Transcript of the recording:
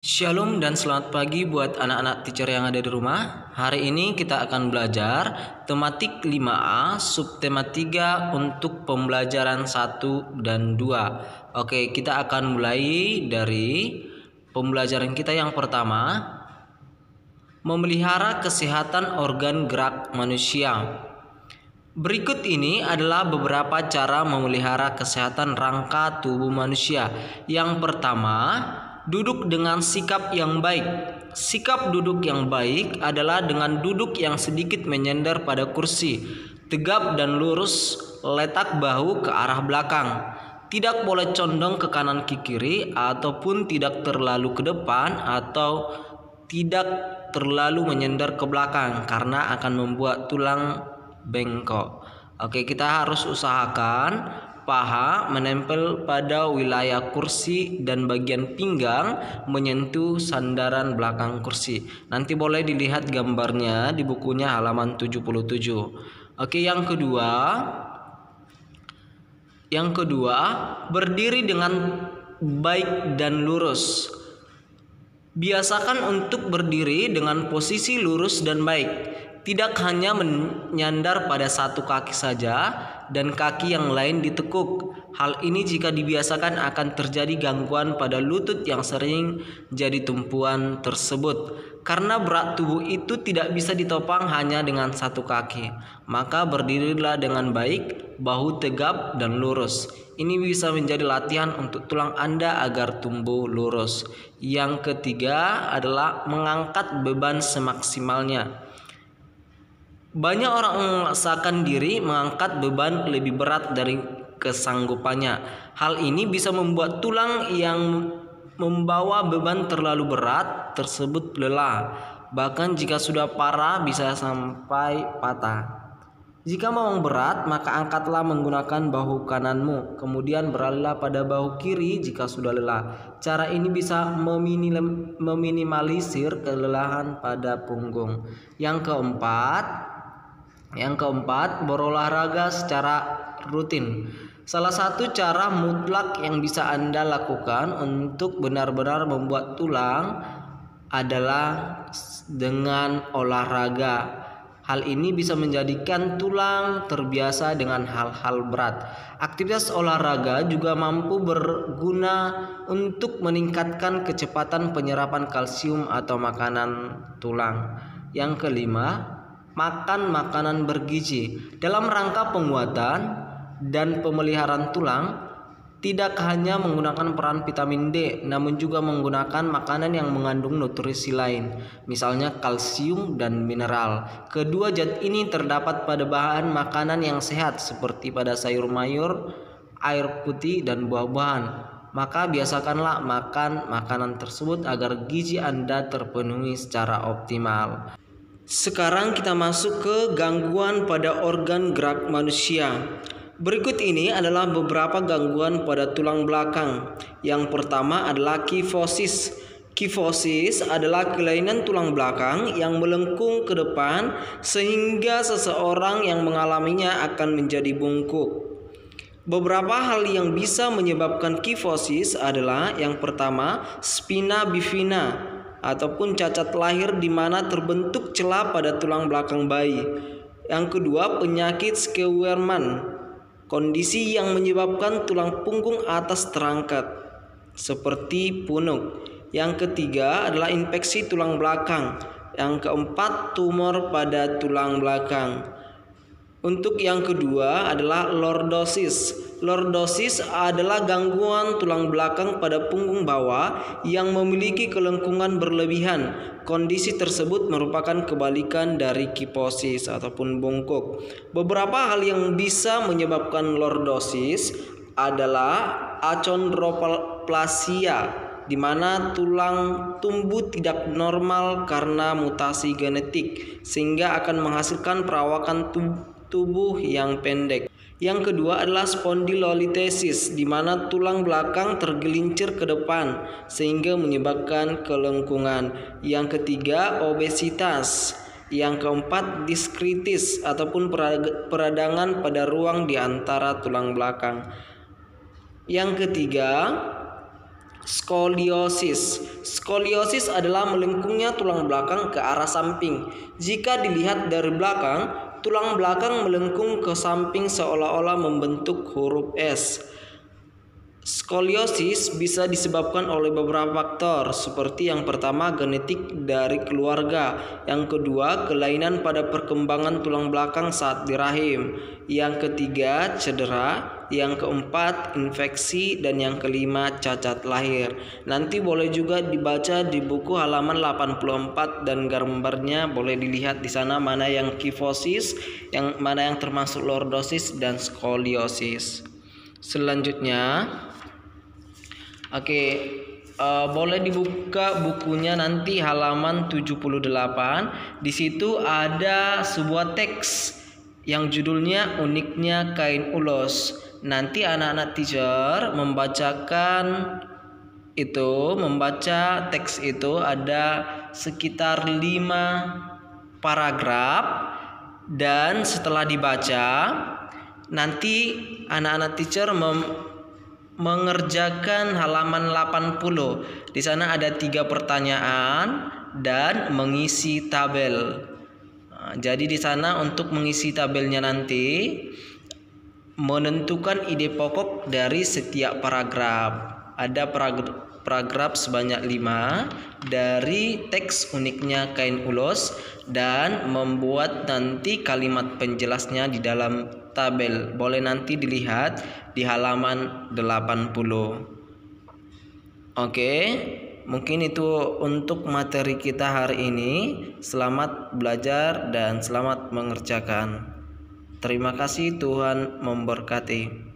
Shalom dan selamat pagi buat anak-anak teacher yang ada di rumah. Hari ini kita akan belajar tematik 5A, subtema 3 untuk pembelajaran 1 dan 2. Oke, kita akan mulai dari pembelajaran kita yang pertama, memelihara kesehatan organ gerak manusia. Berikut ini adalah beberapa cara memelihara kesehatan rangka tubuh manusia. Yang pertama, duduk dengan sikap yang baik. Sikap duduk yang baik adalah dengan duduk yang sedikit menyender pada kursi, tegap dan lurus, letak bahu ke arah belakang. Tidak boleh condong ke kanan ke kiri ataupun tidak terlalu ke depan atau tidak terlalu menyender ke belakang karena akan membuat tulang bengkok. Oke, kita harus usahakan paha menempel pada wilayah kursi dan bagian pinggang menyentuh sandaran belakang kursi. Nanti boleh dilihat gambarnya di bukunya halaman 77. Oke, yang kedua, berdiri dengan baik dan lurus. Biasakan untuk berdiri dengan posisi lurus dan baik. Tidak hanya menyandar pada satu kaki saja dan kaki yang lain ditekuk. Hal ini jika dibiasakan akan terjadi gangguan pada lutut yang sering jadi tumpuan tersebut. Karena berat tubuh itu tidak bisa ditopang hanya dengan satu kaki. Maka berdirilah dengan baik, bahu tegap dan lurus. Ini bisa menjadi latihan untuk tulang Anda agar tumbuh lurus. Yang ketiga adalah mengangkat beban semaksimalnya. Banyak orang memaksakan diri mengangkat beban lebih berat dari kesanggupannya. Hal ini bisa membuat tulang yang membawa beban terlalu berat tersebut lelah. Bahkan jika sudah parah bisa sampai patah. Jika memang berat, maka angkatlah menggunakan bahu kananmu. Kemudian beralihlah pada bahu kiri jika sudah lelah. Cara ini bisa meminimalisir kelelahan pada punggung. Yang keempat, berolahraga secara rutin. Salah satu cara mutlak yang bisa Anda lakukan untuk benar-benar membuat tulang adalah dengan olahraga. Hal ini bisa menjadikan tulang terbiasa dengan hal-hal berat. Aktivitas olahraga juga mampu berguna untuk meningkatkan kecepatan penyerapan kalsium atau makanan tulang. Yang kelima, makan makanan bergizi. Dalam rangka penguatan dan pemeliharaan tulang, tidak hanya menggunakan peran vitamin D, namun juga menggunakan makanan yang mengandung nutrisi lain, misalnya kalsium dan mineral. Kedua zat ini terdapat pada bahan makanan yang sehat seperti pada sayur mayur, air putih, dan buah-buahan. Maka biasakanlah makan makanan tersebut agar gizi Anda terpenuhi secara optimal. Sekarang kita masuk ke gangguan pada organ gerak manusia. Berikut ini adalah beberapa gangguan pada tulang belakang. Yang pertama adalah kifosis. Kifosis adalah kelainan tulang belakang yang melengkung ke depan sehingga seseorang yang mengalaminya akan menjadi bungkuk. Beberapa hal yang bisa menyebabkan kifosis adalah yang pertama, spina bifida ataupun cacat lahir di mana terbentuk celah pada tulang belakang bayi. Yang kedua, penyakit Scheuermann, kondisi yang menyebabkan tulang punggung atas terangkat seperti punuk. Yang ketiga adalah infeksi tulang belakang. Yang keempat, tumor pada tulang belakang. Untuk yang kedua adalah lordosis. Lordosis adalah gangguan tulang belakang pada punggung bawah yang memiliki kelengkungan berlebihan. Kondisi tersebut merupakan kebalikan dari kifosis ataupun bungkuk. Beberapa hal yang bisa menyebabkan lordosis adalah achondroplasia, di mana tulang tumbuh tidak normal karena mutasi genetik, sehingga akan menghasilkan perawakan tubuh yang pendek. Yang kedua adalah spondylolitesis, di mana tulang belakang tergelincir ke depan sehingga menyebabkan kelengkungan. Yang ketiga, obesitas. Yang keempat, diskritis ataupun peradangan pada ruang di antara tulang belakang. Yang ketiga, Skoliosis. Skoliosis adalah melengkungnya tulang belakang ke arah samping. Jika dilihat dari belakang, tulang belakang melengkung ke samping seolah-olah membentuk huruf S. Skoliosis bisa disebabkan oleh beberapa faktor, seperti yang pertama genetik dari keluarga, yang kedua kelainan pada perkembangan tulang belakang saat di rahim, yang ketiga cedera, yang keempat infeksi, dan yang kelima cacat lahir. Nanti boleh juga dibaca di buku halaman 84 dan gambarnya boleh dilihat di sana mana yang kifosis, yang mana yang termasuk lordosis dan skoliosis. Selanjutnya, boleh dibuka bukunya nanti halaman 78. Di situ ada sebuah teks yang judulnya Uniknya Kain Ulos. Nanti anak-anak teacher membaca teks itu ada sekitar 5 paragraf, dan setelah dibaca nanti anak-anak teacher mengerjakan halaman 80. Di sana ada 3 pertanyaan dan mengisi tabel. Jadi di sana untuk mengisi tabelnya nanti menentukan ide pokok dari setiap paragraf. Ada paragraf sebanyak 5 dari teks Uniknya Kain Ulos, dan membuat nanti kalimat penjelasnya di dalam tabel. Boleh nanti dilihat di halaman 80. Mungkin itu untuk materi kita hari ini. Selamat belajar dan selamat mengerjakan. Terima kasih, Tuhan memberkati.